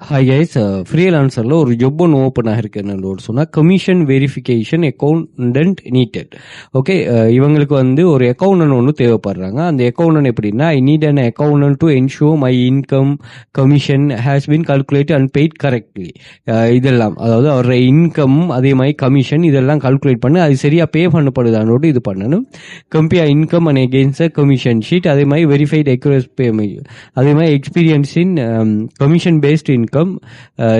Hi guys, ஃப்ரீலான்சரில் ஒரு job ஒன்று open ஆகிருக்கு. என்னோட சொன்னால் commission verification accountant needed. Okay, இவங்களுக்கு வந்து ஒரு அக்கௌண்டன்ட் ஒன்று தேவைப்படுறாங்க. அந்த அக்கௌண்டன்ட் எப்படின்னா, I need an accountant to ensure my income commission has been calculate and paid correctly. இதெல்லாம் அதாவது அவரோட இன்கம் அதே மாதிரி கமிஷன் இதெல்லாம் கால்குலேட் பண்ணி அது சரியாக பே பண்ணப்படுதானோடு இது பண்ணணும். Compare income and against commission sheet, அதே மாதிரி வெரிஃபைட் அக்யூரேட் பேமெண்ட், அதே மாதிரி experience in commission based income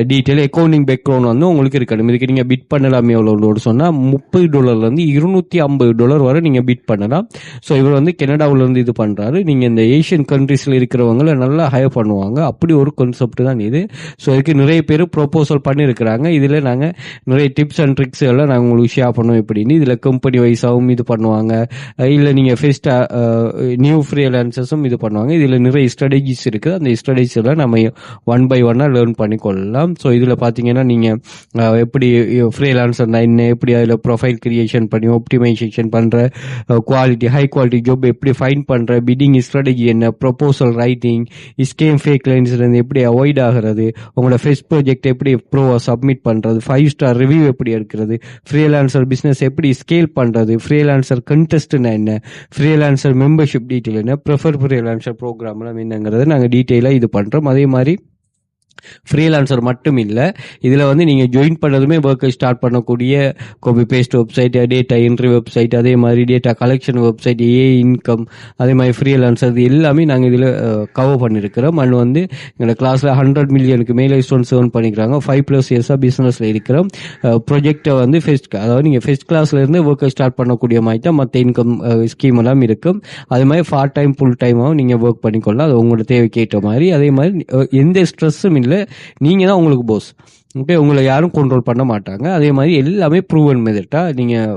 detail accounting background வந்து உங்களுக்கு இருக்கணும். இதுக்கு நீங்கள் பிட் பண்ணலாமே எவ்வளோன்னு சொன்னால் $30 $250 வரை நீங்கள் பிட் பண்ணலாம். ஸோ இவர் வந்து கனடாவிலேருந்து இது பண்ணுறாரு. நீங்கள் இந்த ஏஷியன் கண்ட்ரீஸில் இருக்கிறவங்கள நல்லா ஹையர் பண்ணுவாங்க. அப்படி ஒரு கான்செப்ட் தான் இது. ஸோ இதுக்கு நிறைய பேர் ப்ரொப்போசல் பண்ணியிருக்கிறாங்க. இதில் நாங்கள் நிறைய டிப்ஸ் அண்ட் ட்ரிக்ஸ் எல்லாம் நாங்கள் உங்களுக்கு ஷேர் பண்ணுவோம். எப்படின்னு இதில் கம்பெனி வைஸாகவும் இது பண்ணுவாங்க, இல்லை நீங்கள் நியூ ஃப்ரீலான்சர்ஸும் இது பண்ணுவாங்க. இதில் நிறைய ஸ்ட்ராட்டஜிஸ் இருக்குது. அந்த ஸ்ட்ராட்டஜிஸ் எல்லாம் நம்ம ஒன் பை ஒன்னாக லேர்ன் பண்ணிக்கொள்ளலாம். ஸோ இதில் பார்த்தீங்கன்னா நீங்கள் எப்படி ஃப்ரீலான்சர்னா என்ன, எப்படி அதில் ப்ரொஃபைல் கிரியேஷன் பண்ணி ஆப்டிமைசேஷன் பண்ணுற, குவாலிட்டி ஹை குவாலிட்டி ஜாப் எப்படி ஃபைண்ட் பண்ணுற, பிட்டிங் ஸ்ட்ராட்டஜி என்ன, ப்ரொபோசல் ரைட்டிங், ஸ்கேம் ஃபேக் கிளைண்ட்ஸ்லேருந்து எப்படி அவாய்ட் ஆகிறது, உங்களோட ஃபெஸ்ட் ப்ராஜெக்ட் எப்படி ப்ரோவாக சப்மிட் பண்ணுறது, 5 ஸ்டார் ரிவ்யூ எப்படி எடுக்கிறது, ஃப்ரீலான்சர் பிஸ்னஸ் எப்படி ஸ்கேல் பண்ணுறது, ஃப்ரீலான்சர் கண்டெஸ்ட்னா என்ன, ஃப்ரீலான்சர் மெம்பர்ஷிப் டீட்டெயில் என்ன, ப்ரிஃபர் ஃப்ரீலான்சர் ப்ரோக்ராம்லாம் என்னங்கிறது நாங்கள் டீட்டெயிலாக இது பண்ணுறோம். அதே மாதிரி ஃப்ரீலான்சர் மட்டும் இல்லை, இதில் வந்து நீங்கள் ஜாயின் பண்ணதுமே ஒர்க்கை ஸ்டார்ட் பண்ணக்கூடிய copy paste website, data entry website, அதே மாதிரி டேட்டா கலெக்ஷன் வெப்சைட், இன்கம், அதே மாதிரி ஃப்ரீலான்சர், இது எல்லாமே நாங்கள் இதில் கவர் பண்ணியிருக்கிறோம். அண்ட் வந்து எங்களோட கிளாஸில் 100 மில்லியனுக்கு மேலே ஸ்டூடெண்ட்ஸ் ஏர்ன் பண்ணிக்கிறாங்க. 5+ இயர்ஸாக பிஸ்னஸில் இருக்கிறோம். ப்ரொஜெக்டை வந்து அதாவது நீங்கள் ஃபெஸ்ட் கிளாஸ்ல இருந்து ஒர்க்கை ஸ்டார்ட் பண்ணக்கூடிய மாதிரி தான் மற்ற இன்கம் ஸ்கீம் எல்லாம் இருக்கும். அதே மாதிரி பார்ட் டைம் ஃபுல் டைமாகவும் நீங்கள் ஒர்க் பண்ணிக்கொள்ளலாம். அது உங்களோட தேவைக்கு ஏற்ற மாதிரி. அதே மாதிரி எந்த ஸ்ட்ரெஸ்ஸும் இல்லை, நீங்க தான் உங்களுக்கு போஸ். ஓகே, உங்களை யாரும் கண்ட்ரோல் பண்ண மாட்டாங்க. அதே மாதிரி எல்லாமே ப்ரூவன் மெத்தடா நீங்கள்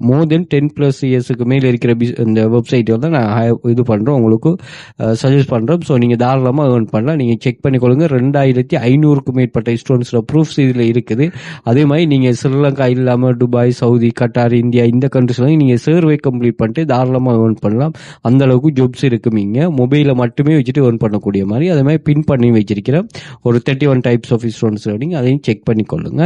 மோர் தென் 10+ இயர்ஸுக்கு மேலே இருக்கிற இந்த வெப்சைட்டை வந்து நான் இது பண்ணுறோம், உங்களுக்கு சஜஸ்ட் பண்ணுறோம். ஸோ நீங்கள் தாராளமாக ஏர்ன் பண்ணலாம். நீங்கள் செக் பண்ணிக்கொள்ளுங்க. 2500க்கும் மேற்பட்ட ஸ்டூடெண்ட்ஸில் ப்ரூஃப்ஸ் இதில் இருக்குது. அதே மாதிரி நீங்கள் ஸ்ரீலங்கா இல்லாமல் துபாய், சவுதி, கட்டார், இந்தியா இந்த கண்ட்ரிஸ்ல நீங்கள் சர்வே கம்ப்ளீட் பண்ணிட்டு தாராளமாக ஏர்ன் பண்ணலாம். அந்த அளவுக்கு ஜாப்ஸ் இருக்கும். இங்கே மொபைலை மட்டுமே வச்சுட்டு ஏர்ன் பண்ணக்கூடிய மாதிரி. அதே மாதிரி பின் பண்ணி வச்சிருக்கிறேன் ஒரு 31 டைப்ஸ் ஆஃப் ஸ்டூடெண்ட்ஸ் லேர்னிங். அதையும் செக் பண்ணிக்கொள்ளுங்க.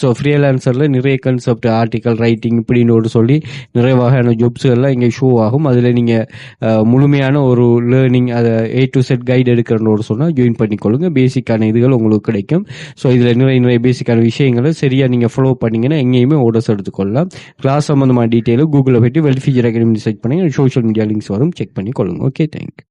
ஸோ ஃப்ரீலான்சரில் நிறைய கான்செப்ட், ஆர்டிக்கல் ரைட்டிங் இப்படின்னு சொல்லி நிறைய வகையான ஜாப்ஸ் எல்லாம் இங்கே ஷோ ஆகும். அதில் நீங்கள் முழுமையான ஒரு லேர்னிங், அதை A to Z கைடு எடுக்கிறன்னு சொன்னால் ஜாயின் பண்ணிக்கொள்ளுங்க. பேசிக்கான இதுகள் உங்களுக்கு கிடைக்கும். ஸோ இதில் நிறைய பேசிக்கான விஷயங்களை சரியாக நீங்கள் ஃபாலோ பண்ணிங்கன்னா எங்கேயுமே ஓடர்ஸ் எடுத்துக்கொள்ளலாம். கிளாஸ் சம்மந்தமான டீட்டெயிலும் கூகுளில் போய்ட்டு வெல்ஃபியர் அகாடமி சர்ச் பண்ணி சோஷியல் மீடியா லிங்க்ஸ் வரும், செக் பண்ணிக்கொள்ளுங்க. Okay, thank you.